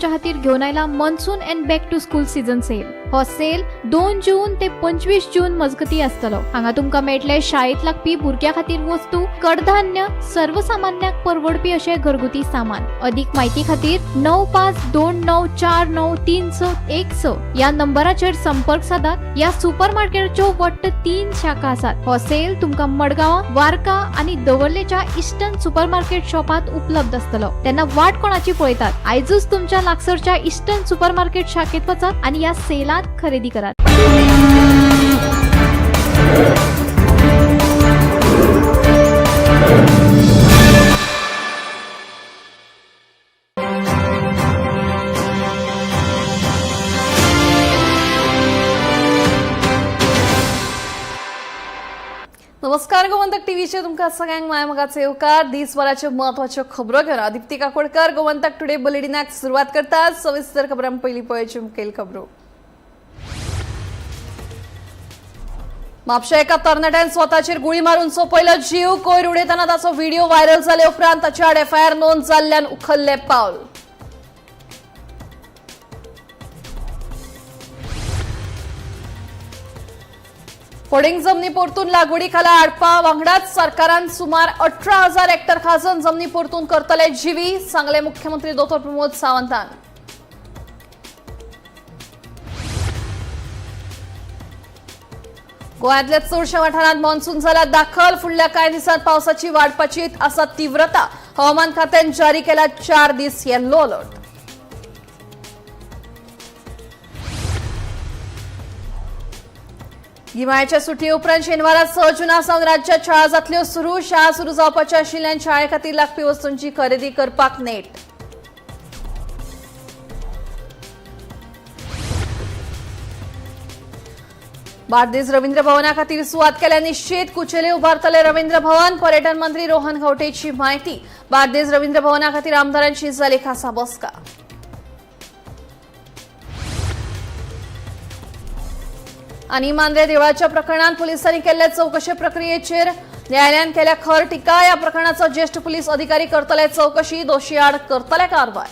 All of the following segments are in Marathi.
तुमच्या खातीर घेवन आयला monsoon and back to school season sale. हो सेल 2 जून ते 25 जून मजगती आसतलो. हांगा तुमकां मेळटले शाळेत लागपी भुरग्यां खातीर वस्तू, कडधान्य, सर्वसामान्यांक परवडपी अशे घरगुती सामान. अधिक म्हायती खातीर 9529493616 या नंबराचेर संपर्क साधात. ह्या सुपरमार्केटाच्यो वट्ट 3 शाखा आसात. हो सेल तुमकां मडगांव, वार्का आनी दवर्लेच्या इस्टर्न सुपरमार्केट शॉपात उपलब्ध आसतलो. तेन्ना वाट कोणाची पळयतात? आयजूच तुमच्या लागसरच्या इस्टर्न सुपरमार्केट शाखेत वचात आनी ह्या सेलात खरेदी करात. नमस्कार, गोमंतक टीव्हीचे तुमकां सगळ्यांक माय मोगाचो येवकार. दिसभराच्यो म्हत्वाच्यो खबरो घेवन आदित्य काकोडकर गोमंतक टुडे बुलेटिनाक सुरवात करतात. सविस्तर खबरां पयलीं पळोवच्यो मुखेल खबरो. म्हापशा एका तरणाट्यान स्वताचेर गुळी मारून सोंपयलो जीव. कोयर उडयतना ताचो व्हिडिओ व्हायरल जाले उपरांत ताचे आड एफआयआर नोंद जाल्ल्यान उखल्ले पावल. फोडिंग जमनी परतून लागवडी खाला हाडपा वांगडाच सरकारान सुमार 18,000 हेक्टर खाजन जमनी परतून करतले जीवी, सांगले मुख्यमंत्री दोतोर प्रमोद सावंतान. गोंयांतल्या चडशा वाठारांत मॉन्सून जाला दाखल. फुडल्या कांय दिसांत पावसाची वाडपाची आसा तीव्रता. हवामान खात्यान जारी केला 4 दीस येल्लो अलर्ट. गिमाळ्याच्या सुटये उपरांत शेनवारा 6 जूनासावन राज्यात शाळा जातल्यो सुरू. शाळा सुरू जावपाच्या आशिल्ल्यान शाळे खातीर लागपी वस्तूंची खरेदी करपाक नेट. बार्देस रवींद्र भवना खातीर सुवात केल्या निश्चित. कुचेले उबारतले रवींद्र भवन. पर्यटन मंत्री रोहन खंवटेची म्हायती. बार्देस रवींद्र भवना खातीर आमदारांची जाली खासा बसका. आनी मांद्रे देवळाच्या प्रकरणात पुलिसांनी केल्ल्या चौकशे प्रक्रियेचेर न्यायालयान केल्या खर टिका. या प्रकरणाचो ज्येष्ठ पुलीस अधिकारी करतले चौकशी. दोशी आड करतले कारवाय.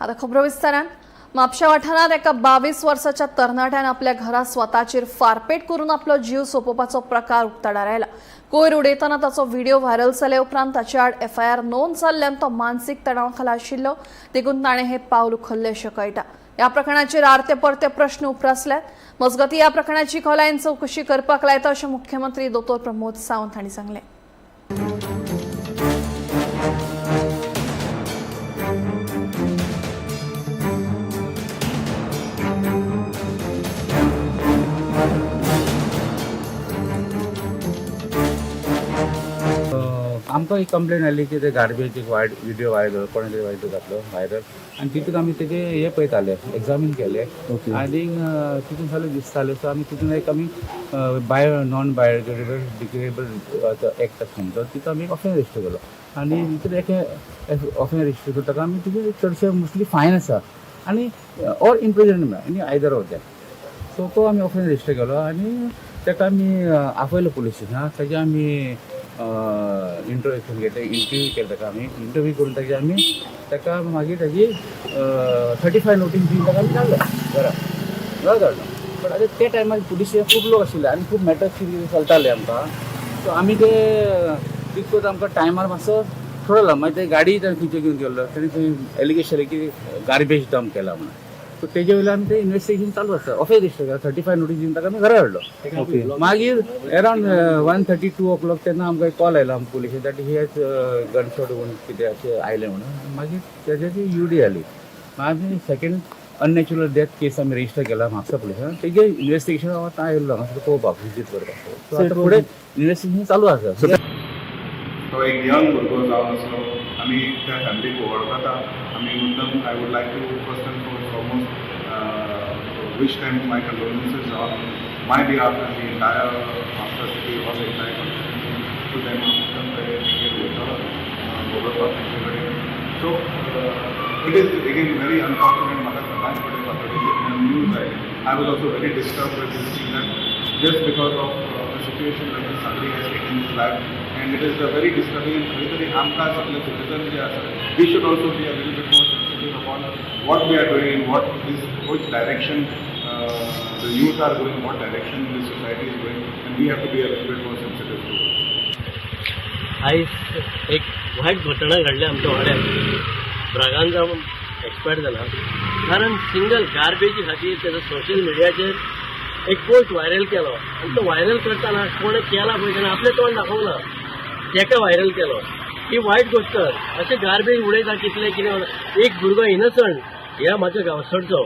आता खबरो विस्तारान. म्हापशा वाठारांत एका 22 वर्साच्या तरणाट्यान आपल्या घरा स्वताचेर फारपेट करून आपलो जीव सोंपोवपाचो प्रकार उक्ताडार आयला. कोयर उडयतना ताचो व्हिडिओ व्हायरल जाले उपरांत ताचे आड एफआयआर नोंद जाल्ल्यान तो मानसीक तणावा खाला आशिल्लो. देखून ताणें हे पावल उखल्ले अशें कळटा. ह्या प्रकरणाचेर आरते परते प्रश्न उपरासल्यात. मजगती ह्या प्रकरणाची खोलायेन चवकशी करपाक लायता अशें मुख्यमंत्री दोतोर प्रमोद सावंत हांणी सांगलें. आमकां एक कंप्लेन आली की ते गार्बेज एक व्हिडिओ व्हायरल कोणी तरी व्हायरल आणि तितून आमी तेजे हे पळयताले एक्झामीन केले आनी तितून जालें दिसतालें. सो आमी तितून एक आमी नॉन बायोडिग्रेडेबल एक्ट आसा म्हणतो तितून आमी ऑफेन्स रजिस्टर केलो आनी तितून एक ऑफेन्स रजिस्टर करता आमी तितून चडशे मोस्टली फायन आसा आनी ऑर इम्प्रिजनमेंट आनी आयदर ऑफ दॅट. सो तो आमी ऑफेन्स रजिस्टर केलो आनी ताका आमी आपयलो पुलीस स्टेशनाक. ताजे आमी इंटरव्यू केले ताका आमी इंटरव्यू करून ताका मागीर ताजी 35 नोटीस दिवन ताका आमी धाडलो घरा धाडलो. बट आतां ते टायमार पुलीस खूब लोक आशिल्ले आनी खूब मॅटर्स कितें चलताले आमकां. सो आमी ते तितकोच आमकां टायमार मातसो थोडलो. मागीर ते गाडी ताणें खंयचे घेवन गेल्लो ताणें थंय एलिगेशन की गार्बेज डंप केला म्हणून. सो तेजे वयल्यान आमी ते इन्वेस्टिगेशन चालू आसा. ऑफेन्स रजिस्टर केला. 35 नोटीस दिवन ताका आमी घरा हाडलो. मागीर अरावंड 1:32 o'clock तेन्ना आमकां एक कॉल आयलो आमच्या पुलिशेन दॅट ही हॅज गनशॉट म्हणून कितें अशें आयलें म्हणून. मागीर तेजी UD आली. आमी सेकेंड अननॅचरल डेथ केस आमी रजिस्टर केला म्हापसा पुलिसान. तेजे इन्वेस्टिगेशन आतां आयिल्लो हांगा पळोवपाक विजीट करपाक. सो आतां फुडें इन्वेस्टिगेशन चालू आसा. तो एक यंग भुरगो जावन आसलो आमी त्या फॅमिलीक वळखता. आमी मुद्दम I would like to first and foremost wish them my condolences on my behalf and the entire Master City of the entire country to them so it is again very unfortunate news. I was also very disturbed with this thing that just because of a situation like this somebody has taken his life and it is very disturbing. And खरी तरी आमकां आपले citizens जे आसा, we should also be a little bit more sensitive upon what we are doing, which direction the youth are going, what direction the society is going, and we have to be a little bit more sensitive to it. आयज एक वायट घटना घडली आमच्या वाड्यात. ब्रागान जावन एक्सपायर जाला कारण सिंगल गार्बेजी खातीर तेजो सोशल मिडियाचेर एक पोस्ट व्हायरल केलो आनी तो व्हायरल करताना कोणें केला पळय ताणें आपलें तोंड दाखोवना, तेका व्हायरल केलो. ही वायट गोश्ट. अशें गार्बेज उडयता कितलें कितें. एक भुरगो इनोसंट ह्या म्हाज्या गांवसडचो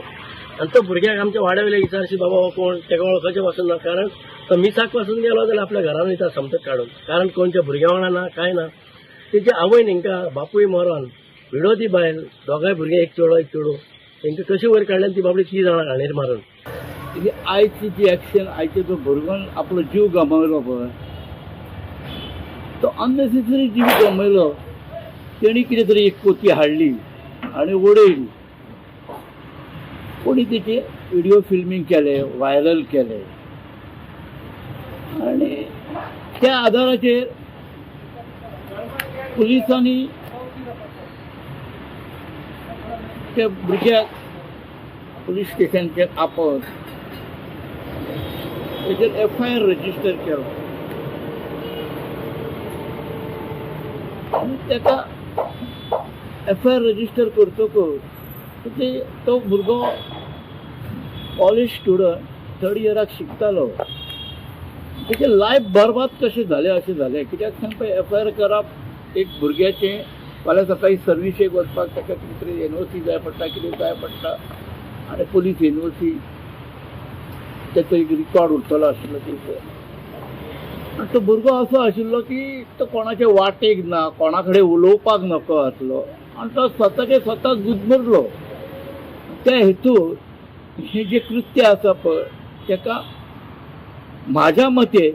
आनी तो भुरग्याक आमच्या वाड्या वयले विचारशी बाबा हो कोण, तेका वळखचें पासून ना. कारण तो मिसाक पासून गेलो जाल्यार आपल्या घरान वयता समतक काडून. कारण कोणच्या भुरग्या वांगडा ना काय ना. तेजे आवय हिंका बापूय मरोन विडो ती बायल, दोगांय भुरगे एक चेडो तेंकां कशी वयर काडल्यान ती बाबडी 3 जाणां घाणेर मारून. आयची जी एक्शन, आयचे जो भुरगोन आपलो जीव गमावलो पळय, तो अननेसेसरी जीव गमयलो. तेणी कितें तरी एक कोती हाडली आनी उडयली. कोणी तेचे व्हिडिओ फिल्मींग केले, व्हायरल केले आनी त्या आदाराचेर पुलिसांनी त्या भुरग्याक पुलीस स्टेशनाचेर आपत तेजेर FIR रजिस्टर केलो आनी तेका FIR रजिस्टर करतकच तो भुरगो कॉलेज स्टुडंट 3rd इयराक शिकतालो. तेजें लायफ बरबाद कशें जालें अशें जालें. कित्याक सांगपा FIR करप एक भुरग्याचें फाल्यां सकाळी सर्विसेक वचपाक ताका कितें तरी NOC जाय पडटा, कितें जाय पडटा आनी पुलीस NOC तेचो एक रिकॉर्ड उरतलो आशिल्लो तेचो. आनी तो भुरगो असो आशिल्लो की तो कोणाचे वाटेक ना, कोणा कडेन उलोवपाक नको आसलो आनी तो स्वता गुदमरलो. त्या हेतून हें जें कृत्य आसा पळय तेका म्हाज्या मते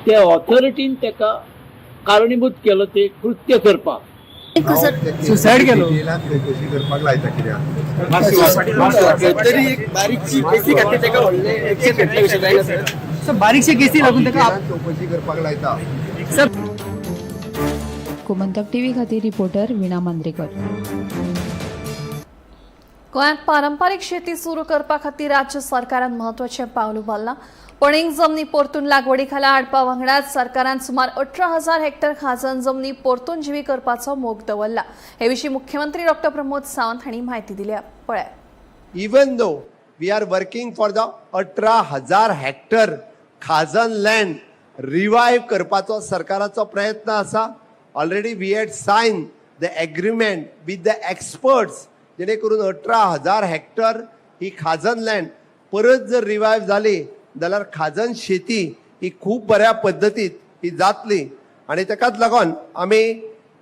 त्या ऑथॉरिटीन तेका कारणीभूत केलो ते कृत्य करपाक. सुसायड केलो चौकशी करपाक लायता तरी एक बारीकशी केसी खातीर तेका व्हडले एक्शन घेतले कशें जायना सर. बारीकशी केसी लागून तेका चौकशी करपाक लायता. सर गोमंतक टीव्ही खातीर रिपोर्टर विणा मांद्रेकर. गोंयांत पारंपारीक शेती सुरू करपा खातीर राज्य सरकारान म्हत्वाचें पावल उबारलां. पडींग जमनी परतून लागवडी खाला हाडपा वांगडाच सरकारान सुमार 18,000 हेक्टर खाजन जमनी परतून जिवी करपाचो मोग दवरला. हे विशीं मुख्यमंत्री डॉ. प्रमोद सावंत हांणी म्हायती दिल्या. पळय. Even though we are working for the 18,000 hectare खाजन लँड रिवाइव करपाचो सरकाराचो प्रयत्न आसा. Already we had sign the agreement with the experts जेणे करून 18,000 हेक्टर ही खाजन लँड परत जर रिवाइव जाली जाल्यार खाजन शेती ही खूब बऱ्या पद्दतीत ही जातली. आनी ताकाच लागून आमी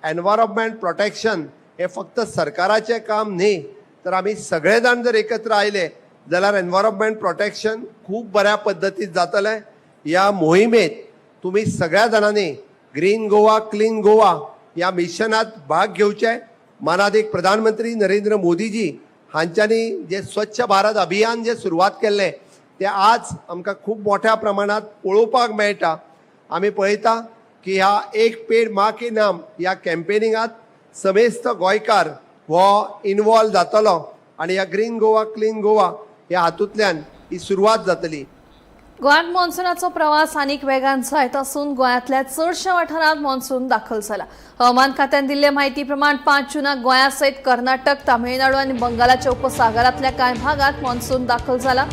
एनवायरमेंट प्रोटेक्शन हे फक्त सरकाराचें काम न्ही, तर आमी सगळे जाण जर एकत्र आयले जाल्यार एनवायरमेंट प्रोटेक्शन खूब बऱ्या पद्दतीत जातलें. ह्या मोहिमेत तुमी सगळ्या जाणांनी ग्रीन गोवा क्लीन गोवा ह्या मिशनात भाग घेवचे. मानादीक प्रधानमंत्री नरेंद्र मोदीजी हांच्यांनी जे स्वच्छ भारत अभियान जे सुरवात केल्लें ते आज आमकां खूब मोठ्या प्रमाणात पळोवपाक मेळटा. आमी पळयता की ह्या एक पेड माँ के नाम ह्या कॅम्पेनिंगात समेस्त गोंयकार हो इनवॉल्व जातलो आनी ह्या ग्रीन गोवा क्लीन गोवा ह्या हातूंतल्यान ही सुरवात जातली. गोंयांत मॉन्सूनाचो प्रवास आनीक वेगान जायत असून गोंयांतल्या चडशा वाठारांत मॉन्सून दाखल जाला. हवामान खात्यान दिल्ले म्हायती प्रमाण 5 जूनाक गोंया सयत कर्नाटक, तामिळनाडू आनी बंगालाच्या उपसागरांतल्या कांय भागांत मॉन्सून दाखल जाला.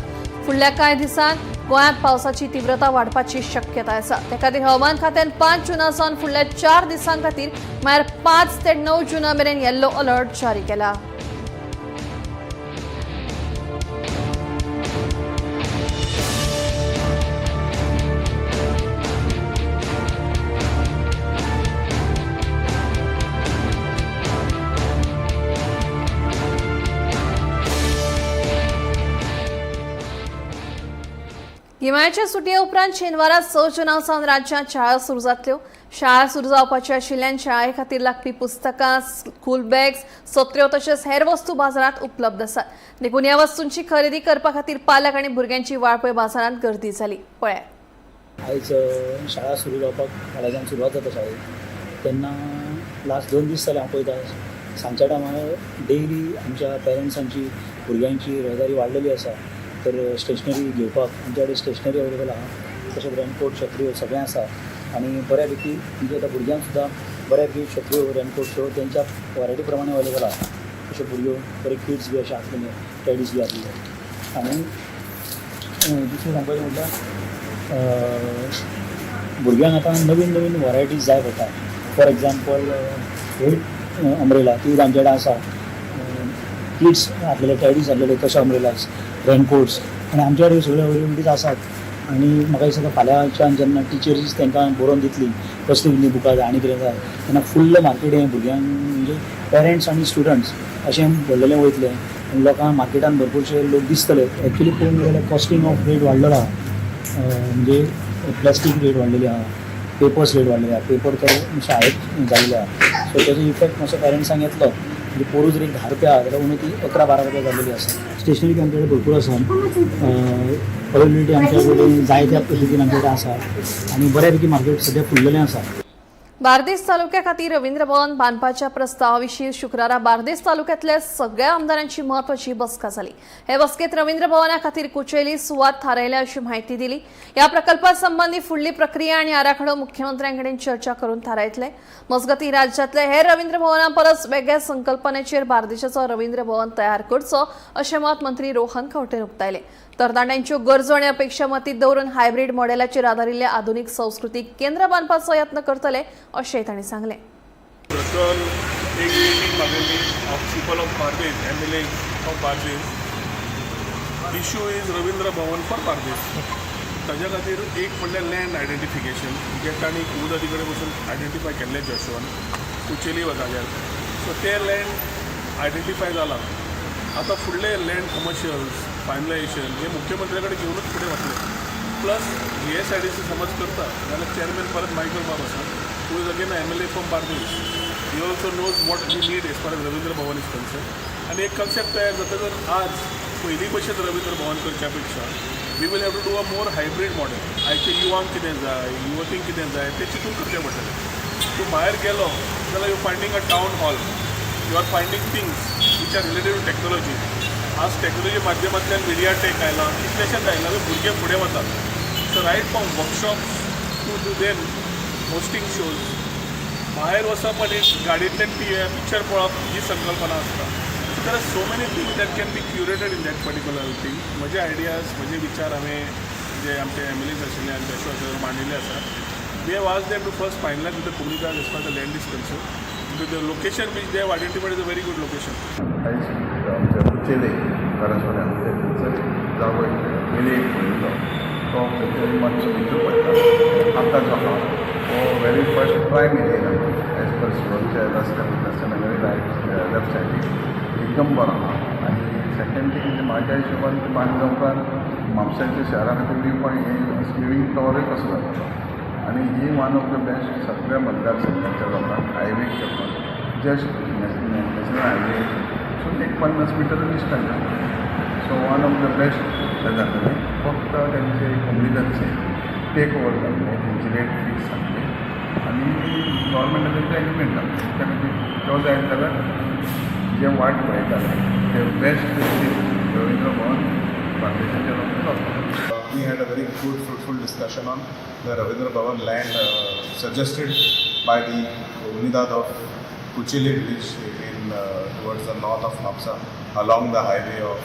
फुडल्या कांय दिसांत गोंयांत पावसाची तीव्रता वाडपाची शक्यताय आसा. ते खातीर हवामान खात्यान 5 जूनासावन फुडल्या 4 दिसां खातीर म्हळ्यार 5 ते 9 जूना मेरेन येल्लो अलर्ट जारी केला. गिमाळ्याच्या सुटये उपरांत शेनवारा 6 जूनासावन राज्यांत शाळा सुरू जातल्यो. शाळा सुरू जावपाची आशिल्ल्यान शाळे खातीर लागपी पुस्तकां, स्कूल बॅग्स, सत्र्यो तशेंच हेर वस्तू बाजारांत उपलब्ध आसात. देखून ह्या वस्तूंची खरेदी करपा खातीर पालक आनी भुरग्यांची वाळपय बाजारांत गर्दी जाली. पळय. आयज शाळा सुरू जावपाक फाल्याच्यान सुरवात जाता शाळेक तेन्ना लास्ट 2 दीस जाले हांव पळयता सांजच्या टायमार डेली आमच्या पेरंट्सांची भुरग्यांची रहदारी वाडलेली आसा. तर स्टेशनरी घेवपाक आमच्या कडेन स्टेशनरी अवेलेबल आहा, तशेंच रेनकोट छत्र्यो सगळें आसा आनी बऱ्यापैकी म्हणजे आतां भुरग्यांक सुद्दां बऱ्यापैकी छत्र्यो रेनकोट्यो तेंच्या वरायटी प्रमाणे अवेलेबल आहा. तश्यो भुरग्यो बरे किड्स बी अशे आसलेले टॅडीज बी आसलेले. आनी दुसरें सांगपाचें म्हटल्यार भुरग्यांक आतां नवीन नवीन वरायटीज जाय पडटा. फॉर एग्जाम्पल अम्ब्रेला ती आमचे कडेन आसा, किड्स आसलेले टॅडीज आसलेले तशे अम्ब्रेलाज, रेनकोट्स आनी आमचे कडेन सगळ्यो अवेलेबिलिटीज आसात. आनी म्हाका दिसता फाल्यांच्यान जेन्ना टिचर्स तांकां बरोवन दितली कसली कितें बुकां जाय आनी कितें जाय तेन्ना फुल्ल मार्केट हें भुरग्यांक म्हणजे पेरंट्स आनी स्टुडंट्स अशें भरलेलें वयतलें आनी लोकांक मार्केटान भरपूरशे लोक दिसतले. एक्चुली पळोवंक गेल्यार कॉस्टिंग ऑफ रेट वाडलेलो आहा, म्हणजे प्लास्टीक रेट वाडलेली आहा, पेपर्स रेट वाडलेले आहा, पेपर तर शाळेक जाल्ले आहा. सो तेजो इफेक्ट मातसो पेरंट्सांक येतलो. म्हणजे पोरूच रेट 10 रुपया आहा जाल्यार उणी ती 11-12 रुपया जाल्लेली आसा. स्टेशनरी आमचे कडेन भरपूर आसा, अवेलेबिलिटी आमच्या कडेन जाय त्या पद्दतीन आमचे कडेन आसा आनी बऱ्यापैकी मार्केट सद्या फुल्लेलें आसा. बार्देस तालुक्या खातीर रवींद्र भवन बांदपाच्या प्रस्तावाविशीं शुक्रारा बार्देस तालुक्यातल्या सगळ्या आमदारांची म्हत्वाची बसका जाली. हे बसकेत रवींद्र भवना खातीर कुचेली सुवात थारायल्या अशी माहिती दिली. या प्रकल्पा संबंधी फुडली प्रक्रिया आनी आराखडो मुख्यमंत्र्यांकडेन चर्चा करून थारायतले. मजगती राज्यातले हेर रवींद्र भवनां परस वेगळ्या संकल्पनेचेर बार्देशाचो रवींद्र भवन तयार करचो अशें मत मंत्री रोहन खंवटेन उक्तायलें. तरणाट्यांच्यो गरजो आनी अपेक्षा मतींत दवरून हायब्रीड मॉडेलाचेर आदारिल्ले आधुनीक संस्कृतीक केंद्र बांदपाचो यत्न करतले अशेंय तांणी सांगलें. Issue is Ravindra Bhavan for Bardez. ताज्या खातीर एक म्हणल्यार लँड आयडेंटिफिकेशन जे तांणी कुमुदादी कडेन वचून आयडेंटिफाय केल्लें जॉशुआन कुचेली वताल्यार. सो ते लँड आयडेंटिफाय जाला. आतां फुडले लँड कमर्शियल्स फायनलायझेशन हे मुख्यमंत्र्या कडेन घेवनूच फुडें वतले. प्लस GSIDC समज करता जाल्यार चेअरमॅन परत मायकल बाब आसा, who is again MLA from Bardez. He also knows what we need as far as Ravindra Bhavan is concern. आनी एक कन्सेप्ट तयार जाता जर आज पयलीं भशेन रवींद्र भवन करच्या पेक्षा we will have to do a more hybrid model. आयच्या युवांक कितें जाय, युवतींक कितें जाय तें चिंतून करचें पडटलें. तूं भायर गेलो जाल्यार you finding a town hall, you are finding things which are related to technology. आज टॅक्नॉलॉजी माध्यमांतल्यान मिडिया टेक आयला, कितलेशेच आयला भुरगे फुडें वतात. So right from workshops to then hosting shows भायर वचप आनी गाडयेंतल्यान पिक्चर पळोवप ही संकल्पना आसता. So there are so many things that can be curated in that particular thing. म्हजे आयडियाज म्हजे विचार हांवें जे आमचे MLAs आशिल्ले आनी जॉशुआ मांडिल्ले आसा. We have asked them to first finalise with the community as far the land is concern. The location which they have identified is a very good location. आमच्या कुचेले घरासोऱ्यान थंयसर जागो गेली एक पळयलो तो थंय मातसो भितर पडटा. आतां जो आहा तो very first prime area as per शिवमच्या रस्त्यान रायट लेफ्ट सायडीक एकदम बरो आहा. आनी सेकेंड थिंग म्हणजे म्हाज्या हिशोबान ते बांदगांवकार म्हापशाच्या शहरा खातीर न्यू पॉयंट लिवींग टॉवरय कसो जाता. आनी ही वन ऑफ द बेस्ट सगळ्या मतदारसंघाच्या लोकांक हायवे करपाक just national highway so 150 metre distance. So one of the best जातलें. फक्त तेंचे कोमुनिटीचे टेक ओवर जाल्ले, तेंची रेट फिक्स जाल्ली आनी गव्हर्मेंटान तेंचे एग्रिमेंट जालें. त्या खातीर तो जाय जाल्यार जे वाट पळयताले ते बेस्ट रवींद्र भवन बार्देशाच्या लोकांक. We had a very good, fruitful discussion on the Ravindra Bhavan land suggested by the comunidad of Kuchili village in towards the north of Mapsa along the highway of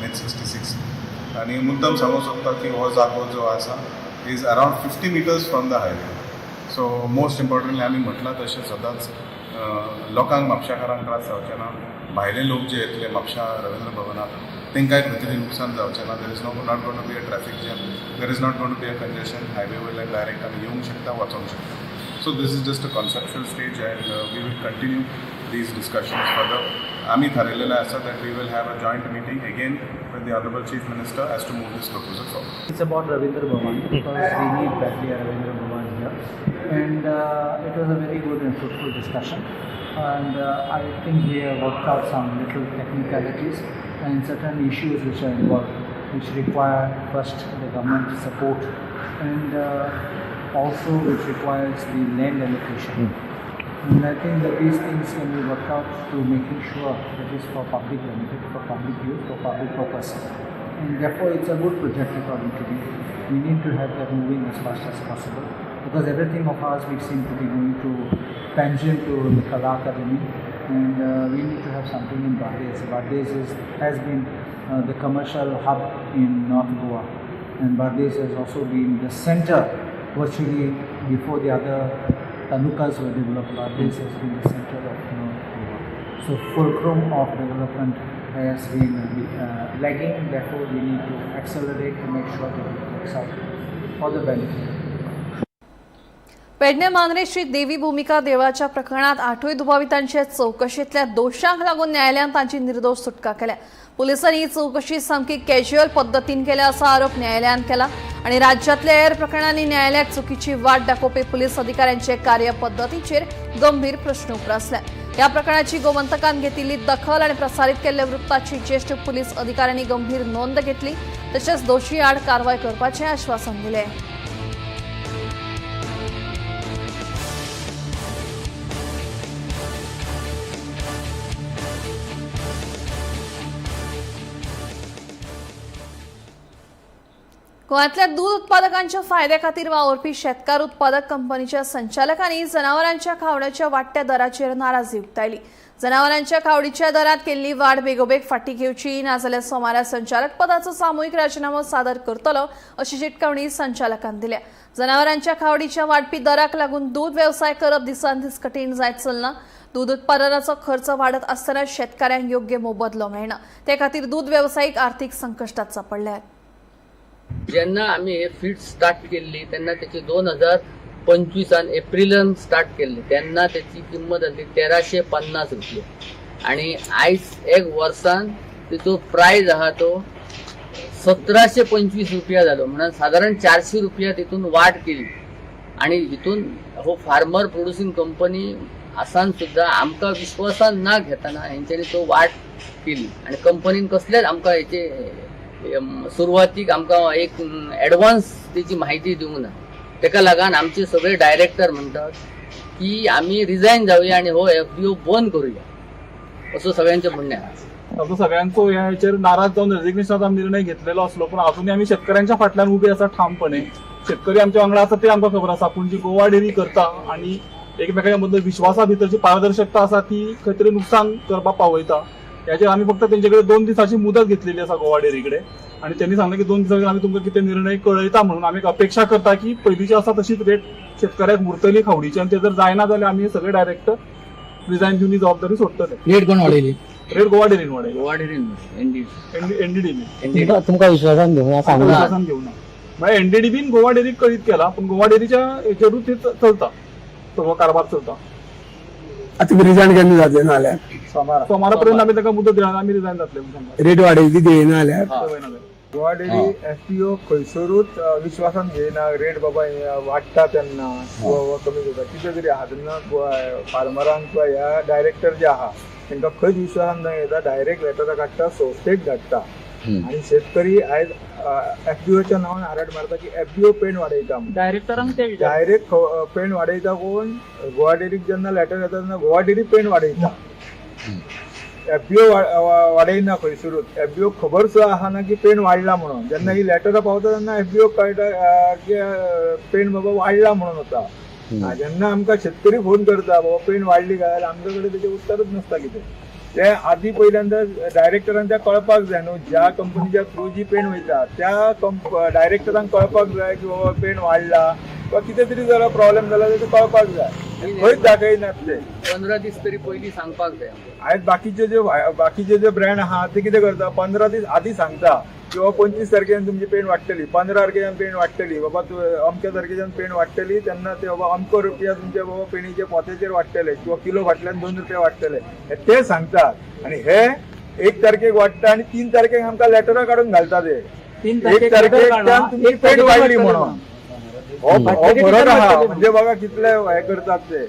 NH66. आणि मुद्दम सांगू शकता की हो जागो जो आसा is around 50 meters from the highway. So most importantly आमी म्हटलां तशें सदांच लोकांक म्हापशाकारांक त्रास जावचे ना. भायले लोक जे येतले म्हापशा रवींद्र भवनाक तेंकांय खंय तरी नुकसान जावचें ना. There is not going to be a traffic jam, there is not going to be a congestion. Highway वयल्यान डायरेक्ट आमी येवंक शकता, वचोंक शकता. So this is just a conceptual stage and we will continue these discussions further. आम्ही थारायलेलें आसा that we will have a joint meeting again with the Honorable Chief Minister as to move this proposal forward. It's about Ravindra Bhavan because we need badly a Ravindra Bhavan here, and it was a very good and fruitful discussion. And I think we have worked out some little technicalities and certain issues which are involved, which require first the government support and also which requires the land allocation. And I think that these things can be worked out to making sure that it's for public benefit, for public use, for public purpose. And therefore it's a good project according to me. We need to have that moving as fast as possible because everything of ours we seem to be going to tangent to the Kala Academy, and we need to have something in Bardes. Bardes has been the commercial hub in North Goa, and Bardes has also been the center virtually before the other talukas were developed. Bardes has been the center of North Goa. So fulcrum of development has been lagging, therefore we need to accelerate to make sure that it works out for the benefit. Pedne Mandrem Shri देवी भूमिका देवळाच्या प्रकरणात आठवय दुबावितांच्या चौकशीतल्या दोशांक लागून न्यायालयान तांची निर्दोष सुटका केल्या. पुलिसांनी ही चौकशी सामकी कॅज्युअल पद्धतीन केल्या असा आरोप न्यायालयान केला आणि राज्यातल्या हेर प्रकरणांनी न्यायालयाक चुकीची वाट दाखोवपी पुलीस अधिकाऱ्यांचे कार्यपद्धतीचेर गंभीर प्रश्न उपरासल्या. या प्रकरणाची गोमंतकान घेतिल्ली दखल आणि प्रसारित केल्ल्या वृत्ताची ज्येष्ठ पुलीस अधिकाऱ्यांनी गंभीर नोंद घेतली तशेंच दोशी आड कारवाय करपाचें आश्वासन दिलें. गोंयांतल्या दूध उत्पादकांच्या फायद्या खातीर वावरपी शेतकार उत्पादक कंपनीच्या संचालकांनी जनावरांच्या खावड्याच्या वाडट्या दराचेर नाराजी उक्तायली. जनावरांच्या खावडीच्या दरात केल्ली वाड बेगोबेग फाटी घेवची नाजाल्यार सोमारा संचालक पदाचो सामूहिक राजीनामो सादर करतलो अशी शिटकावणी संचालकान दिल्या. जनावरांच्या खावडीच्या वाडपी दराक लागून दूध वेवसाय करप दिसान दीस कठीण जायत चलना. दूध उत्पादनाचो खर्च वाडत आसतना शेतकऱ्यांक योग्य मोबदलो मेळना. ते खातीर दूध वेवसायीक आर्थीक संकश्टात सापडल्यात. जेन्ना आमी हे फीड स्टार्ट केल्ली तेन्ना त्याची 2025 एप्रिलान स्टार्ट केल्ली तेन्ना त्याची किंमत आसली 1350 रुपया आणि आयज एक वर्सान तिचो प्राइस आहा तो 1725 रुपया जालो. म्हणून साधारण 400 रुपया तितून वाड केली आणि हितून हो फार्मर प्रोड्युसिंग कंपनी आसान सुद्धा आमकां विश्वासान ना घेतना हेंच्यांनी तो वाड केली आणि कंपनीन कसलेच आमकां हेचे सुरवातीक आमकां एक एडवान्स त्याची माहिती दिवंक ना. तेका लागून आमचे सगळे डायरेक्टर म्हणतात की आम्ही रिजायन जाऊया आणि हो FPO बंद करूया असं सगळ्यांचे म्हणणे आहे. असं सगळ्यांचो ह्याचेर नाराज जाऊन रेजिग्नेशनाचा निर्णय घेतलेलो असलो पण अजूनही आम्ही शेतकऱ्यांच्या फाटल्यान उभे आसा ठामपणे. शेतकरी आमच्या वांगडा आसा ते आमकां खबर आसा पूण जी गोवा डेरी करता आणि एकमेकांच्या मदीं विश्वासा भितरची पारदर्शकता आसा ती खंय तरी नुकसान करपाक पावयता. याचेर आम्ही फक्त तेंचेकडे 2 दिसाची मुदत घेतलेली आसा गोवा डेरीकडे आणि त्यांनी सांगले की 2 दिसांनी आम्ही तुमकां कितें निर्णय कळयता म्हणून आम्ही अपेक्षा करता की पयलींची आसा तशीच रेट शेतकऱ्याक उरतली खावडीची आणि ते जर जायना जाल्यार आम्ही सगळे डायरेक्टर रिजायन दिवन ही जबाबदारी सोडटले. रेट कोण वाडयली? रेट गोवा डेरीन वाडयली. गोवा डेरीन NDDB तुमकां विश्वासान घेवना सांगना. विश्वासान घेवना म्हणजे NDDBन गोवा डेरीक कळीत केला पण गोवा डेरीच्या हेचेरूच ते चलता सगळो कारभार चलता. आता रिजायन केन्ना जातले ना जाल्यार सोमारा पर्यंत आम्ही ताका मुदत दिला आम्ही रिजायन जातले. रेट वाडयली देयना जाल्यार गोवा डेरी FPO खंयसरूच विश्वासान घेयना. रेट बाबा वाडटा तेन्ना किंवा कमी करता कितें तरी आहा तेन्ना फार्मरांक किंवा ह्या डायरेक्टर जे आहा तांकां खंयच विश्वासान न घेता. डायरेक्ट लेटरां काडटा संस्थेक धाडटा आणि शेतकरी आयज FPOच्या नांवान आराट मारता की FPO पेंड वाडयता. डायरेक्टरांक डायरेक्ट पेंड वाडयता कोण? गोवा डेरीक जेन्ना लेटर येता तेन्ना गोवा डेरी पेंड वाडयता. FPO वाडयना खंयसरूच. FPO खबर सुद्दां आसना की पेंड वाडला म्हणून. जेन्ना ही लेटरां पावता तेन्ना FPO कळटा की पेंड बाबा वाडला म्हणून वता. जेन्ना आमकां शेतकरी फोन करता बाबा पेंड वाडली काय आमच्या कडेन तेजें उत्तरच नासता कितें. ते आधी पहिल्यांदा डायरेक्टरांक त्या कळपाक जाय न्हू. ज्या कंपनीच्या थ्रू जी पेंड वयता त्या डायरेक्टरांक कळपाक जाय की बाबा पेंड वाडला किंवा कितें तरी जर प्रॉब्लेम जाला ते कळपाक जाय. खंयच दाखयनात ते. 15 दीस तरी पयलीं सांगपाक जाय. आयज बाकीचे जे ब्रँड आहा ते कितें करता 15 दीस आधी सांगता की बाबा 25 तारखेन तुमची पेंड वाडटली, 15 तारखेच्यान पेंड वाडटली, बाबा अमक्या तारखेच्यान पेंड वाडटली तेन्ना ते बाबा अमको रुपया तुमच्या बाबा पेंडीचे पोत्याचेर वाडटले किंवा किलो फाटल्यान 2 रुपया वाडटले ते सांगतात. आणि हे 1 तारखेक वाडटा आणि 3 तारखेक आमकां लेटरां काडून घालता ते 1 तारखेक तुमची पेंड वाडली म्हणून. हो फरक आहा म्हणजे बघा कितले हे करतात ते.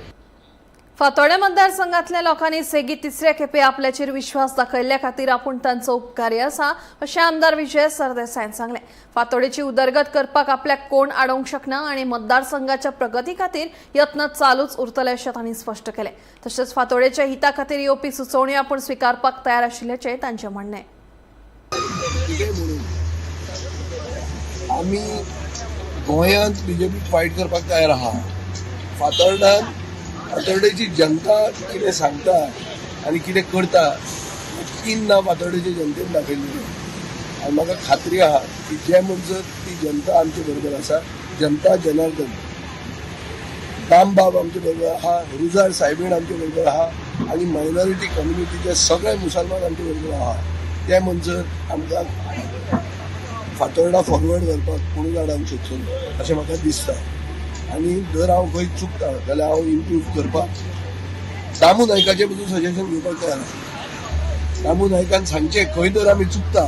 फातोर्डे मतदारसंघातल्या लोकांनी सेगी तिसऱ्या खेपे आपल्याचेर विश्वास दाखयल्ल्या खातीर आपूण तांचो उपकारी आसा अशें आमदार विजय सरदेसायन सांगलें. फातोर्डेची उदरगत करपाक आपल्याक कोण आडोवंक शकना आनी मतदारसंघाच्या प्रगती खातीर यत्न चालूच उरतले अशें तांणी स्पश्ट केलें. तशेंच फातोर्डेच्या हिता खातीर येवपी सुचोवण्यो आपूण स्विकारपाक तयार आशिल्ल्याचें तांचें म्हणणें. आमी गोंयांत बीजेपी फायट करपाक तयार आहा. फातोर्डेची जनता कितें सांगता आनी कितें करता तीन फातोर्डेच्या जनतेन दाखयल्ली आनी म्हाका खात्री आहा की जे म्हणसर ती जनता आमचे बरोबर आसा. जनता जनार्दन दामबाब आमचे बरोबर आहा, रुजार सायबीण आमचे बरोबर आहा आनी मायनॉरिटी कम्युनिटीचे सगळे मुसलमान आमचे बरोबर आहा. ते म्हणसर आमकां फातोर्डा फॉरवर्ड करपाक कोणूच आडावंक शकचो अशें म्हाका दिसता. आनी जर हांव खंय चुकता जाल्यार हांव इम्प्रूव करपाक दामू नायकाचे बसून सजेशन घेवपाक तयार आसा. दामू नायकान सांगचें खंय जर आमी चुकता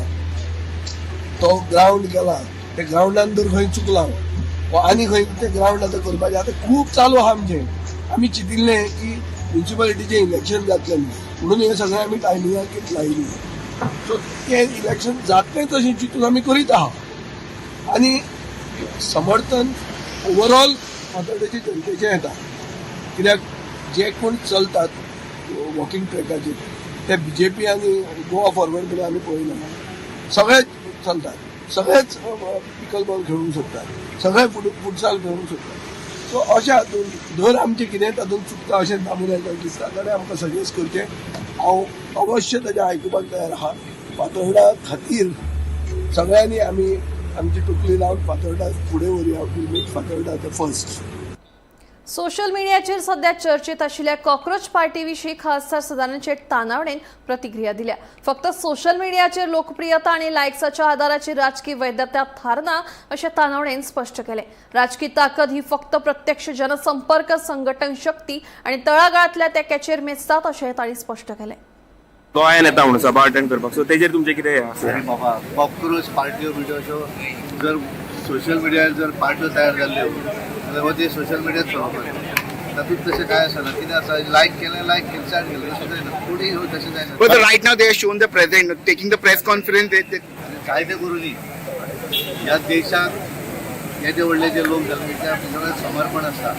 तो ग्रावंड गेला त्या ग्रावंडान जर खंय चुकला आनी खंय ते ग्रावंड आतां करपाचें आतां खूब चालू आहा आमचें. आमी चिंतिल्लें की म्युन्सिपालिटीचें इलेक्शन जातलें म्हणून हे सगळें आमी टायमिंगाक लायली. सो तें इलेक्शन जातलें तशें चिंतून आमी करीत आहा आनी समर्थन ओवरऑल फातोर्डेची जनतेचें येता. कित्याक जे कोण चलतात वॉकिंग ट्रॅकाचेर ते बीजेपी आनी गोवा फॉरवर्ड म्हणून आमी पळयना. सगळेच चलतात, सगळेच पिकल बॉल खेळूंक सोदतात, सगळे फुटसाल खेळूंक सोदतात. सो अशें हातूंत जर आमचें कितें तातूंत चुकता अशें दामोदराक दिसता जाल्यार आमकां सजेस्ट करचें. हांव अवश्य ताचें आयकुपाक तयार आहा. फातोर्डा खातीर सगळ्यांनी आमी आमची टोपली लावन फातोर्डा फुडें व्हरया. Fatorda the first. सोशल मिडियाचेर सध्या चर्चेत आशिल्ल्या कॉक्रोच पार्टी विशीं खासदार सदानंद शेट तानावडेन प्रतिक्रिया दिल्या. फक्त सोशल मिडियाचेर लोकप्रियता आनी लायक्साच्या आदाराचेर राजकीय वैधता थारना अशें तानावडेन स्पश्ट केलें. राजकीय ताकद ही फक्त प्रत्यक्ष जनसंपर्क संघटन शक्ती आनी तळागाळांतल्या तेक्याचेर मेजतात अशें तांणी स्पश्ट केलें. गोंयान येता म्हणून सभा अटेंड करपाक, सो तेजेर तुमचें कितें आसा? बाबा कॉक्रोच पार्ट्यो बिट्यो जर सोशल मिडियार जर पार्ट्यो तयार जाल्ल्यो जाल्यार हो ते सोशल मिडियात चलोवपाक तातूंत तशें काय आसना. कितें आसा लायक केलें स्टार्ट केलें सुद्दां फुडें तशें जायना. But right now they have shown the present, taking the press conference. काय ते करूनी ह्या देशात हे जे व्हडले जे लोक जाले त्या सगळें समर्पण आसता.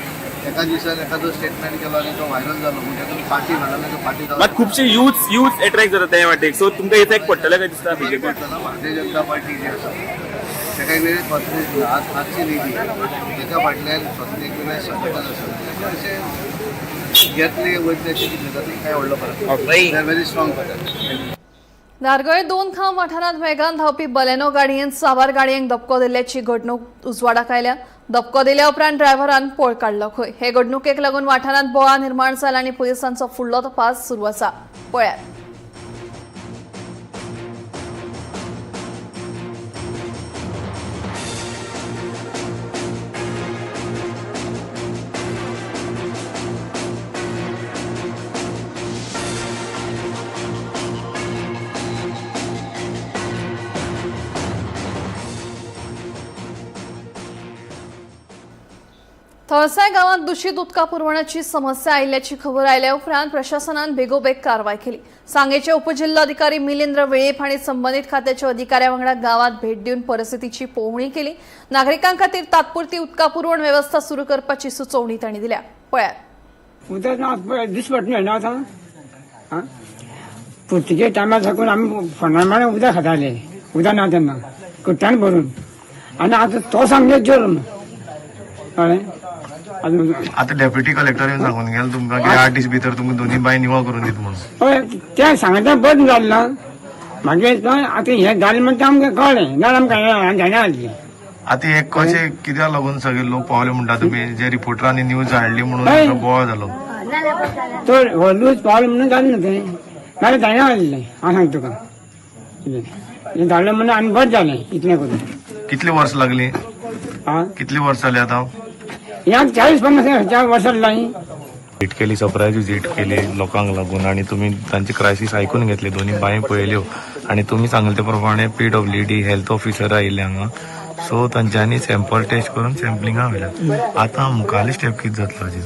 एका दिसान एखादो स्टेटमेंट केलो आनी तो व्हायरल जालो म्हणजे तातूंत फाटी म्हणल्यार फाटी जालो. मात खुबशे यूथ एट्रॅक्ट जाता त्या वाटेक, सो तुमकां इफेक्ट पडटले काय दिसता बीजेपी? भारतीय जनता पार्टी जी आसा तेका वेळेक स्वातंत्र्य आजची न्ही तेच्या फाटल्यान स्वतंत्र एक वेगळें संघटन आसा अशें घेतले वयतले अशें कितें जाता काय व्हडलो फरक. दे आर व्हेरी स्ट्रॉंग फरक. धारगळे 2 खांब वाठारांत वेगान धांवपी बलेनो गाडयेन सावार गाडयेक धपको दिल्ल्याची घडणूक उजवाडाक आयल्या. धपको दिल्या उपरांत ड्रायव्हरान पळ काडलो खंय. हे घडणुकेक लागून वाठारांत बोळा निर्माण जाला आनी पुलिसांचो फुडलो तपास सुरू आसा. पळयात. तळसाय गावात दूषित उदका पुरवण्याची समस्या आयिल्ल्याची खबर आयल्या उपरांत प्रशासनान बेगोबेग कारवाय केली. सांगेचे उपजिल्हाधिकारी मिलिंद्र वेळीप हांणी संबंधित खात्याच्या अधिकाऱ्यां वांगडा गावात भेट दिवन परिस्थितीची पळोवणी केली. नागरिकां खातीर तात्पुरती उदका पुरवण वेवस्था सुरू करपाची सुचोवणी तांणी दिल्या. पळयात. दिसपट्ट ना आता पुर्तीच्या टायमार साकून आमी फोनार उदक खाताले. उदक ना तेन्ना कुट्ट्यान भरून आनी आतां तो सांगले जोर कळ्ळें. आता डेप्युटी कलेक्टर येवन सांगून गेलो तुमकां की 8 दीस भितर तुमकां दोन्ही बाय निवळ करून दित म्हणून. हय तें सांगता बंद जालें ना. मागीर आतां हें जालें म्हणटा आमकां कळ्ळें ना आमकां जायना आसली. आता हे कशें कित्याक लागून सगळे लोक पावले म्हणटा तुमी जे रिपोर्टरांनी न्यूज हाडली म्हणून बोवाळ जालो. तर हो न्यूज पावले म्हणून जालें ना तें नाल्यार जायना आसलें. हांव सांगता तुका हें धाडलें म्हणून आनी बरें जालें इतलें करून. कितली वर्स लागली? कितली वर्स जाली आता? ह्या 40-50 वर्सां जालीं. विजीट केली, सरप्राईज विजीट केली लोकांक लागून आणि तुम्ही तांची क्रायसीस ऐकून घेतली, दोन्ही बांय पळयल्यो आणि तुम्ही सांगले ते प्रमाणे PWD हेल्थ ऑफिसर आयिल्ले हांगा. सो तांच्यांनी सॅम्पल टेस्ट करून सॅम्पलिंगा वयल्यात. आतां मुखावेले स्टेप कितें जातलो हाजेर?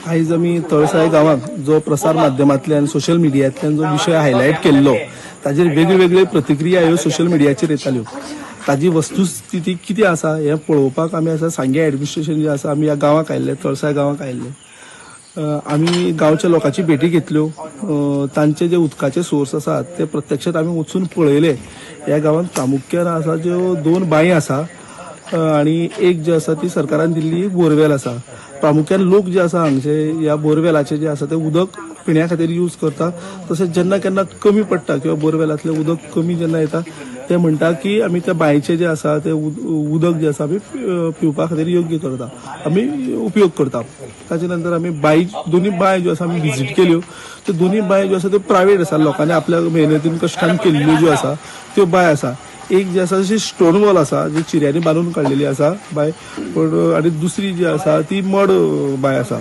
आयज आमी तळसाय गांवांत जो प्रसार माध्यमांतल्यान सोशल मिडियांतल्यान जो विशय हायलायट केल्लो ताजेर वेगळ्यो प्रतिक्रिया ह्यो सोशल मिडियाचेर येताल्यो. ताजी वस्तुस्थिती कितें आसा हें पळोवपाक आमी आसा सांगे एडमिनिस्ट्रेशन जें आसा आमी ह्या गांवांक आयिल्ले, तळसाय गांवांक आयिल्ले. आमी गांवच्या लोकांची भेटी घेतल्यो. तांचे जे उदकाचे सोर्स आसात ते प्रत्यक्षात आमी वचून पळयले. ह्या गांवांत प्रामुख्यान आसा ज्यो 2 बांय आसा आनी एक जी आसा ती सरकारान दिल्ली बोरवेल आसा. प्रामुख्यान लोक जे आसा हांगचे ह्या बोरवेलाचे जे आसा ते उदक पिण्या खातीर यूज करता. तशेंच जेन्ना केन्ना कमी पडटा किंवा बोरवेलांतलें उदक कमी जेन्ना येता ते म्हणटा की आमी त्या बांयचे जे आसा ते उदक जे आसा आमी पिवपा खातीर योग्य करता, आमी उपयोग करता. ताचे नंतर आमी दोनी बांय ज्यो आसा आमी विजीट केल्यो. त्यो दोनी बांय ज्यो आसा त्यो प्रायवेट आसा, लोकांनी आपल्या मेहनतीन कश्टान केल्ल्यो ज्यो आसा त्यो बांय आसा. एक जी आसा तशी स्टोन वॉल आसा जी चिऱ्यांनी बांदून काडलेली आसा बांय, पण आनी दुसरी जी आसा ती मड बांय आसा.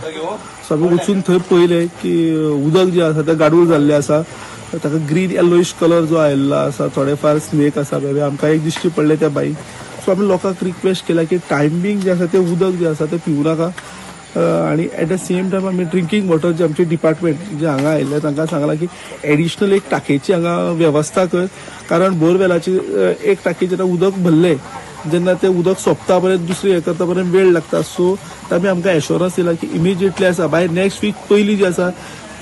सो आमी वचून थंय पळयलें की उदक जें आसा तें गाडूळ जाल्लें आसा. ताका ग्रीन येलोइश कलर जो आयिल्लो आसा, थोडेफार स्नेक आसा बेबे आमकां एक दिश्टी पडले त्या बांयक. सो आमी लोकांक रिक्वेस्ट केला की टायमींग जें आसा तें उदक जें आसा तें पिवू नाका. आनी एट द सेम टायम आमी ड्रिंकींग वॉटर जे आमचे डिपार्टमेंट जे हांगा आयिल्ले तांकां सांगलां की एडिशनल एक टाकयेची हांगा वेवस्था कर, कारण बोरवेलाची एक टाकी जेन्ना उदक भरलें जेन्ना तें उदक सोंपता पर्यंत दुसरें हें करता पर्यंत वेळ लागता. सो तांणी आमकां एश्योरन्स दिला की इमिजिएटली आसा बाय नेक्स्ट वीक पयलीं जी आसा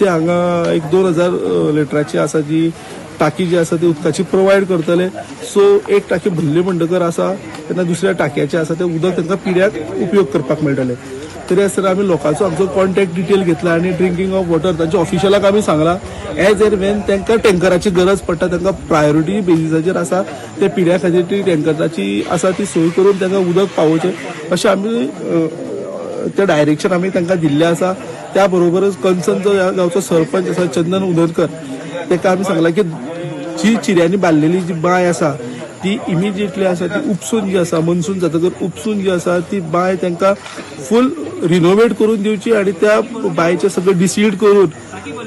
ते हांगा एक 2000 लिटराची आसा जी टाकी जी आसा ती उदकाची प्रोवायड करतले. सो एक टाकी भरली म्हणटकर आसा तेन्ना दुसऱ्या टाकयाचें आसा तें उदक तांकां पिड्याक उपयोग करपाक मेळटलें. तरी आसतना आमी लोकांचो आमचो कॉन्टॅक्ट डिटेल घेतला आनी ड्रिंकींग ऑफ वॉटर तांच्या ऑफिशलाक आमी सांगलां एज एन वेन तांकां टँकराची गरज पडटा तांकां प्रायोरिटी बेजिसाचेर आसा ते पिड्या खातीर ती टँकराची आसा ती सोय करून तांकां उदक पावोवचें अशें आमी तें डायरेक्शन आमी तांकां दिल्लें आसा. त्या बरोबरच कन्सर्न जो ह्या गांवचो सरपंच आसा चंदन उदरकर ताका आमी सांगलां की जी चिऱ्यांनी बांदलेली जी बांय आसा ती इमिजिएटली आसा ती उपसून जी आसा मनसून जातकर उपसून जी आसा ती बांय तांकां फूल रिनोवेट करून दिवची आनी त्या बांयचें सगळें डिसीड करून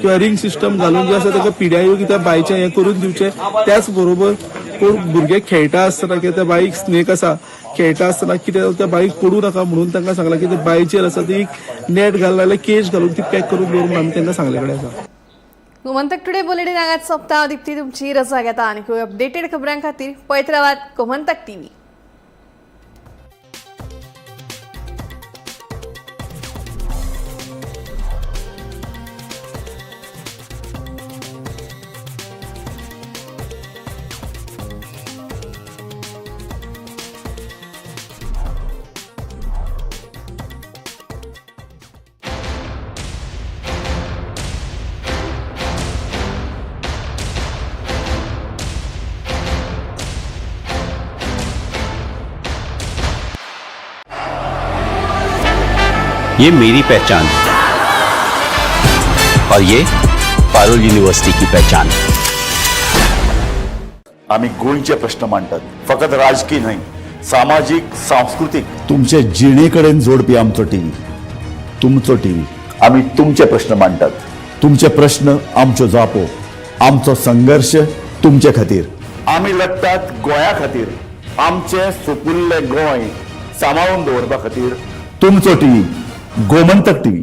किंवा रिंग सिस्टम घालून जे आसा ताका पिड्या योग्य त्या बांयचें हें करून दिवचें. त्याच बरोबर कोण भुरगे खेळटा आसतना किंवा त्या बांयक स्नेक आसा खेळटा आसतना कितें त्या बांयक पडूं नाका म्हणून तांकां सांगलां की त्या बांयचेर आसा ती एक नेट घालून केज घालून ती पॅक करून दवरून आमी तांकां सांगले कडेन आसा. गोमंतक टुडे बुलेटिन हांगाच सोंपता. दिप्ती तुमची रजा घेता आनी अपडेटेड खबरां खातीर पळयत रावात गोमंतक टीव्ही. ये मेरी पहचान और ये पारुल यूनिवर्सिटी की पहचान. आम्ही गोंयचे प्रश्न मांडटात, फकत राजकीय न्हय, सामाजिक सांस्कृतिक. तुमचे जिणेकडेन जोडपी आमचो टीव्ही, तुमचो टीव्ही. आम्ही तुमचे प्रश्न मांडटात, तुमचे प्रश्न आमच्यो जापो, आमचो संघर्ष तुमचे खातीर. आम्ही लढटात गोंया खातीर, आमचे सोपुल्ले गोंय सांबाळून दवरपा खातीर. तुमचो टीव्ही गोमंतक टीव्ही.